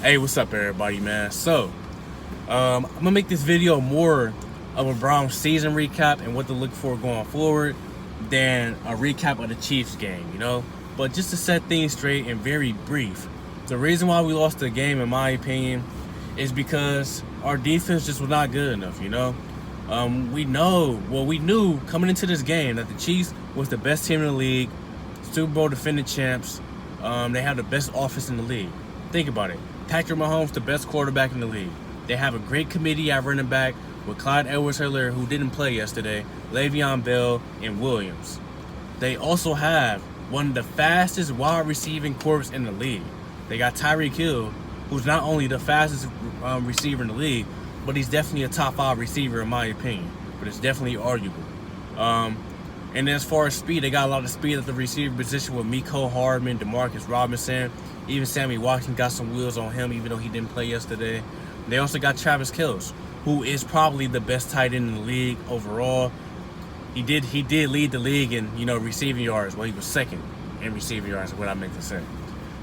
Hey, what's up, everybody, man? So, I'm gonna make this video more of a Browns season recap and what to look for going forward than a recap of the Chiefs game, But just to set things straight and very brief, the reason why we lost the game, in my opinion, is because our defense just was not good enough, we knew coming into this game that the Chiefs was the best team in the league, Super Bowl defending champs. They have the best offense in the league. Think about it. Patrick Mahomes, the best quarterback in the league. They have a great committee at running back with Clyde Edwards-Helaire, who didn't play yesterday, Le'Veon Bell, and Williams. They also have one of the fastest wide receiving corps in the league. They got Tyreek Hill, who's not only the fastest receiver in the league, but he's definitely a top 5 receiver in my opinion. But it's definitely arguable. And as far as speed, they got a lot of speed at the receiver position with Mecole Hardman, Demarcus Robinson. Even Sammy Watkins got some wheels on him, even though he didn't play yesterday. They also got Travis Kelce, who is probably the best tight end in the league overall. He did lead the league in receiving yards. Well, he was second in receiving yards, is what I meant to say.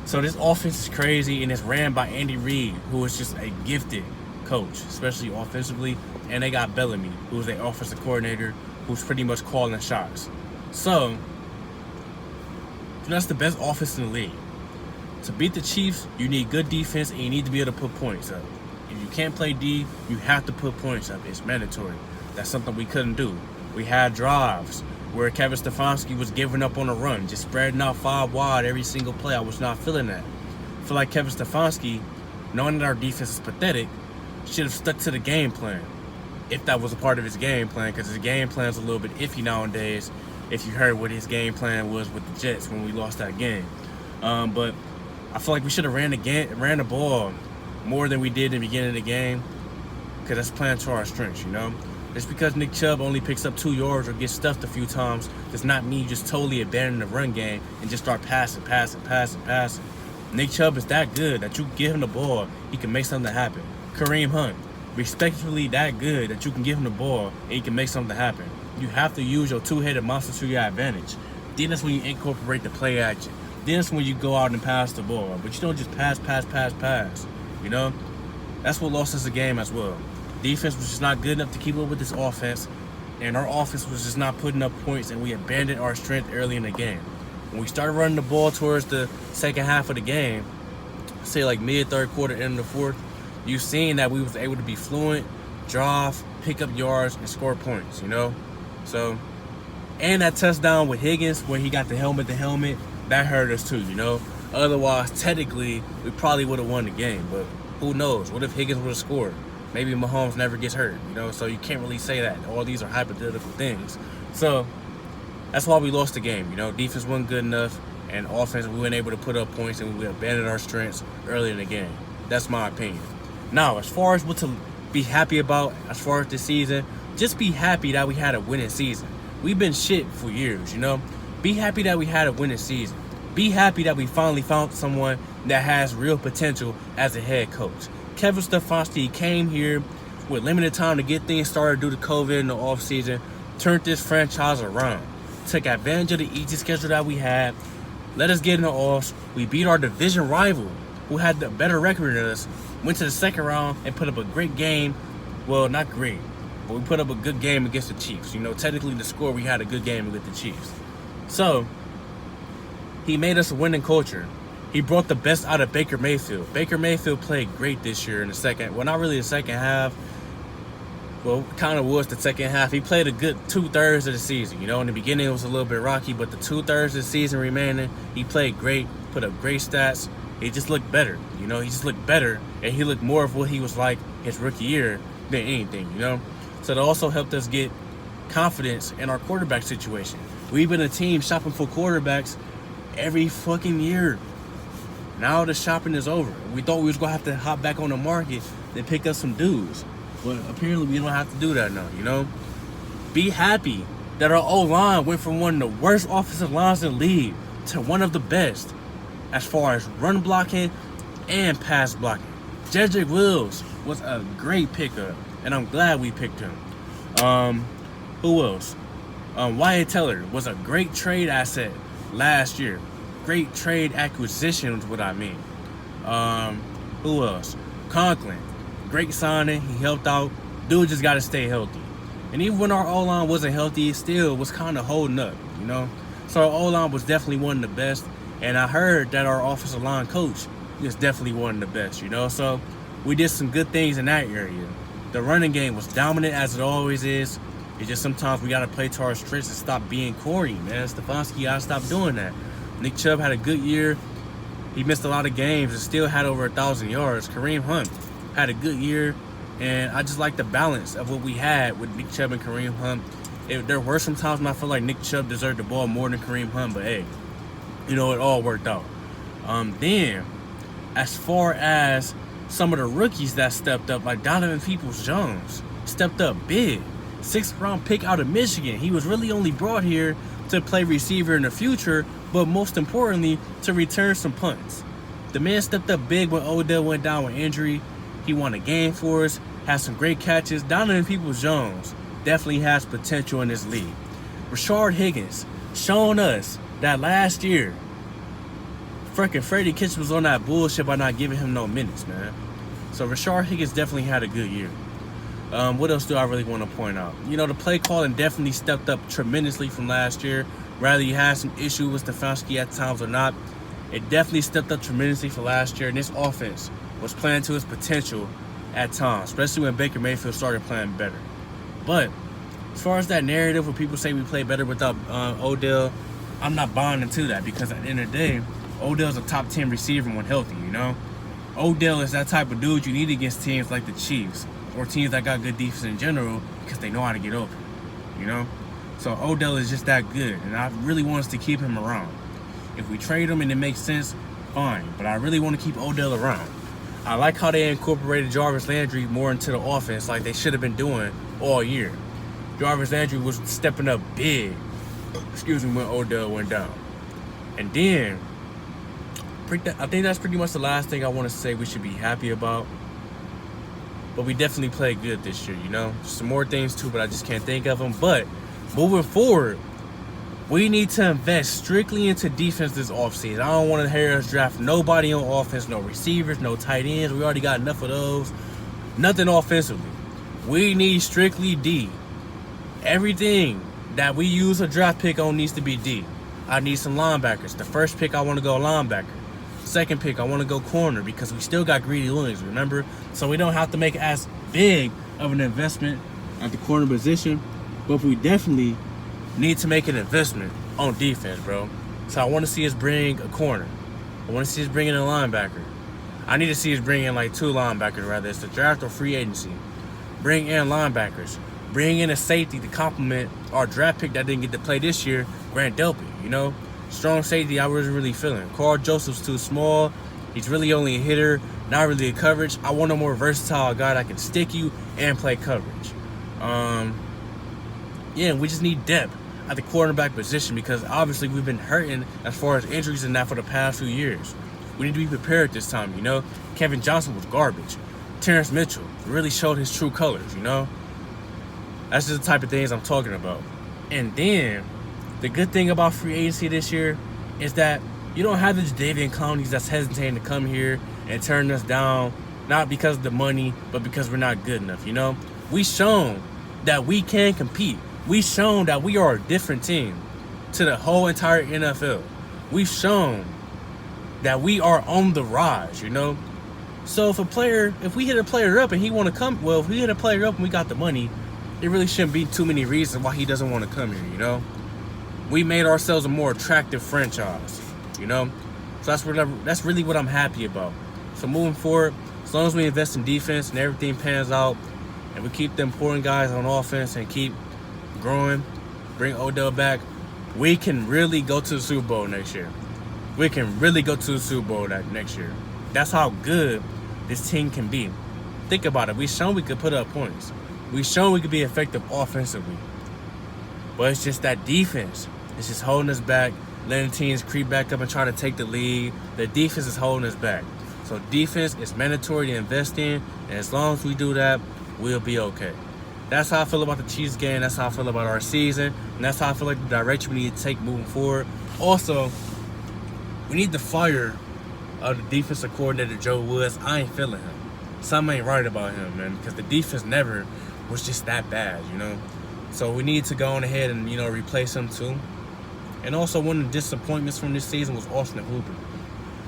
So this offense is crazy, and it's ran by Andy Reid, who is just a gifted coach, especially offensively. And they got Bellamy, who is their offensive coordinator, who's pretty much calling the shots. So that's the best offense in the league. To beat the Chiefs, you need good defense and you need to be able to put points up. If you can't play D, you have to put points up. It's mandatory. That's something we couldn't do. We had drives where Kevin Stefanski was giving up on a run, just spreading out 5 wide every single play. I was not feeling that. I feel like Kevin Stefanski, knowing that our defense is pathetic, should have stuck to the game plan. If that was a part of his game plan, because his game plan is a little bit iffy nowadays. If you heard what his game plan was with the Jets when we lost that game. But I feel like we should have ran the ball more than we did in the beginning of the game, because that's playing to our strengths, Just because Nick Chubb only picks up 2 yards or gets stuffed a few times does not mean just totally abandon the run game and just start passing. Nick Chubb is that good that you give him the ball, he can make something happen. Kareem Hunt, respectively that good that you can give him the ball and he can make something happen. You have to use your two-headed monster to your advantage. Then that's when you incorporate the play action. Then that's when you go out and pass the ball. But you don't just pass. That's what lost us the game as well. Defense was just not good enough to keep up with this offense. And our offense was just not putting up points, and we abandoned our strength early in the game. When we started running the ball towards the second half of the game, say like mid-third quarter, end of the fourth, you've seen that we was able to be fluent, drive, pick up yards, and score points, So, and that touchdown with Higgins when he got the helmet, that hurt us too, Otherwise, technically, we probably would have won the game, but who knows? What if Higgins would have scored? Maybe Mahomes never gets hurt, So you can't really say that. All these are hypothetical things. So that's why we lost the game, Defense wasn't good enough, and offense, we weren't able to put up points, and we abandoned our strengths early in the game. That's my opinion. Now, as far as what to be happy about, as far as this season, just be happy that we had a winning season. We've been shit for years, Be happy that we had a winning season. Be happy that we finally found someone that has real potential as a head coach. Kevin Stefanski came here with limited time to get things started due to COVID in the offseason, turned this franchise around, took advantage of the easy schedule that we had, let us get in the offs. We beat our division rival, who had the better record than us, went to the second round and put up a great game. Well, not great, but we put up a good game against the Chiefs. Technically the score, we had a good game against the Chiefs. So, he made us a winning culture. He brought the best out of Baker Mayfield. Baker Mayfield played great this year in the second. Well, not really the second half. Well, kind of was the second half. He played a good 2/3 of the season. In the beginning it was a little bit rocky, but the 2/3 of the season remaining, he played great, put up great stats. He just looked better. He just looked better, and he looked more of what he was like his rookie year than anything, So it also helped us get confidence in our quarterback situation. We've been a team shopping for quarterbacks every fucking year. Now the shopping is over. We thought we was gonna have to hop back on the market and pick up some dudes, but apparently we don't have to do that now. Be happy that our O-line went from one of the worst offensive lines in the league to one of the best as far as run blocking and pass blocking. Jedrick Wills was a great pickup, and I'm glad we picked him. Who else? Wyatt Teller was a great trade asset last year. Great trade acquisition is what I mean. Who else? Conklin. Great signing. He helped out. Dude just got to stay healthy. And even when our O-line wasn't healthy, it still was kind of holding up, you know? So our O-line was definitely one of the best. And I heard that our offensive line coach is definitely one of the best, you know? So we did some good things in that area. The running game was dominant as it always is. It's just sometimes we got to play to our strengths and stop being corny, man. Stefanski got to stop doing that. Nick Chubb had a good year. He missed a lot of games and still had over 1,000 yards. Kareem Hunt had a good year. And I just like the balance of what we had with Nick Chubb and Kareem Hunt. There were some times when I felt like Nick Chubb deserved the ball more than Kareem Hunt, but hey, you know, it all worked out. Then, as far as some of the rookies that stepped up, like Donovan Peoples-Jones, stepped up big. 6th round pick out of Michigan. He was really only brought here to play receiver in the future, but most importantly, to return some punts. The man stepped up big when Odell went down with injury. He won a game for us, had some great catches. Donovan Peoples-Jones definitely has potential in this league. Rashard Higgins showing us that last year, freaking Freddie Kitchens was on that bullshit by not giving him no minutes, man. So Rashard Higgins definitely had a good year. What else do I really want to point out? You know, the play calling definitely stepped up tremendously from last year. Whether you had some issue with Stefanski at times or not, it definitely stepped up tremendously for last year. And this offense was playing to its potential at times, especially when Baker Mayfield started playing better. But as far as that narrative where people say we play better without Odell, I'm not buying into that, because at the end of the day, Odell's a top 10 receiver when healthy, you know? Odell is that type of dude you need against teams like the Chiefs or teams that got good defense in general, because they know how to get open, you know? So Odell is just that good, and I really want us to keep him around. If we trade him and it makes sense, fine, but I really want to keep Odell around. I like how they incorporated Jarvis Landry more into the offense like they should have been doing all year. Jarvis Landry was stepping up big, when Odell went down. And then, I think that's pretty much the last thing I want to say we should be happy about. But we definitely played good this year, you know? Some more things too, but I just can't think of them. But moving forward, we need to invest strictly into defense this offseason. I don't want to hear us draft nobody on offense, no receivers, no tight ends. We already got enough of those. Nothing offensively. We need strictly D. Everything that we use a draft pick on needs to be D. I need some linebackers. The first pick, I want to go linebacker. Second pick, I want to go corner, because we still got Greedy Williams, remember? So we don't have to make as big of an investment at the corner position, but we definitely need to make an investment on defense, bro. So I want to see us bring a corner. I want to see us bring in a linebacker. I need to see us bring in like 2 linebackers, rather it's the draft or free agency. Bring in linebackers. Bring in a safety to complement our draft pick that didn't get to play this year, Grant Delpy, you know? Strong safety I wasn't really feeling. Carl Joseph's too small. He's really only a hitter, not really a coverage. I want a more versatile guy that can stick you and play coverage. Yeah, we just need depth at the quarterback position, because obviously we've been hurting as far as injuries and that for the past few years. We need to be prepared this time, you know? Kevin Johnson was garbage. Terrence Mitchell really showed his true colors, you know? That's just the type of things I'm talking about. And then, the good thing about free agency this year is that you don't have the Jadeveon Clowneys that's hesitating to come here and turn us down, not because of the money, but because we're not good enough, you know? We've shown that we can compete. We've shown that we are a different team to the whole entire NFL. We've shown that we are on the rise, you know? So if we hit a player up and he want to come, well, if we hit a player up and we got the money, it really shouldn't be too many reasons why he doesn't want to come here, you know? We made ourselves a more attractive franchise, you know? So that's really what I'm happy about. So moving forward, as long as we invest in defense and everything pans out, and we keep the important guys on offense and keep growing, bring Odell back, we can really go to the Super Bowl next year. We can really go to the Super Bowl next year. That's how good this team can be. Think about it. We've shown we could put up points. We've shown we could be effective offensively. But it's just that defense. It's just holding us back, letting teams creep back up and try to take the lead. The defense is holding us back. So defense is mandatory to invest in, and as long as we do that, we'll be okay. That's how I feel about the Chiefs game. That's how I feel about our season. And that's how I feel like the direction we need to take moving forward. Also, we need to fire of the defensive coordinator Joe Woods, I ain't feeling him. Something ain't right about him, man, because the defense never was just that bad, you know. So we need to go on ahead and, you know, replace him too. And also one of the disappointments from this season was Austin Hooper.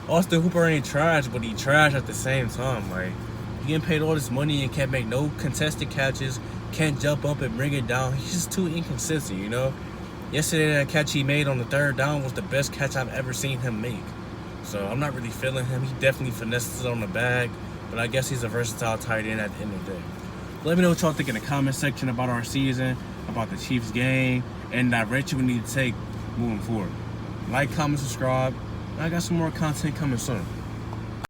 Austin Hooper ain't trash, but he trash at the same time. Like, he getting paid all this money and can't make no contested catches, can't jump up and bring it down. He's just too inconsistent, you know. Yesterday, that catch he made on the third down was the best catch I've ever seen him make. So I'm not really feeling him. He definitely finesses it on the bag, but I guess he's a versatile tight end at the end of the day. Let me know what y'all think in the comment section about our season, about the Chiefs game, and the direction we need to take moving forward. Like, comment, subscribe. I got some more content coming soon.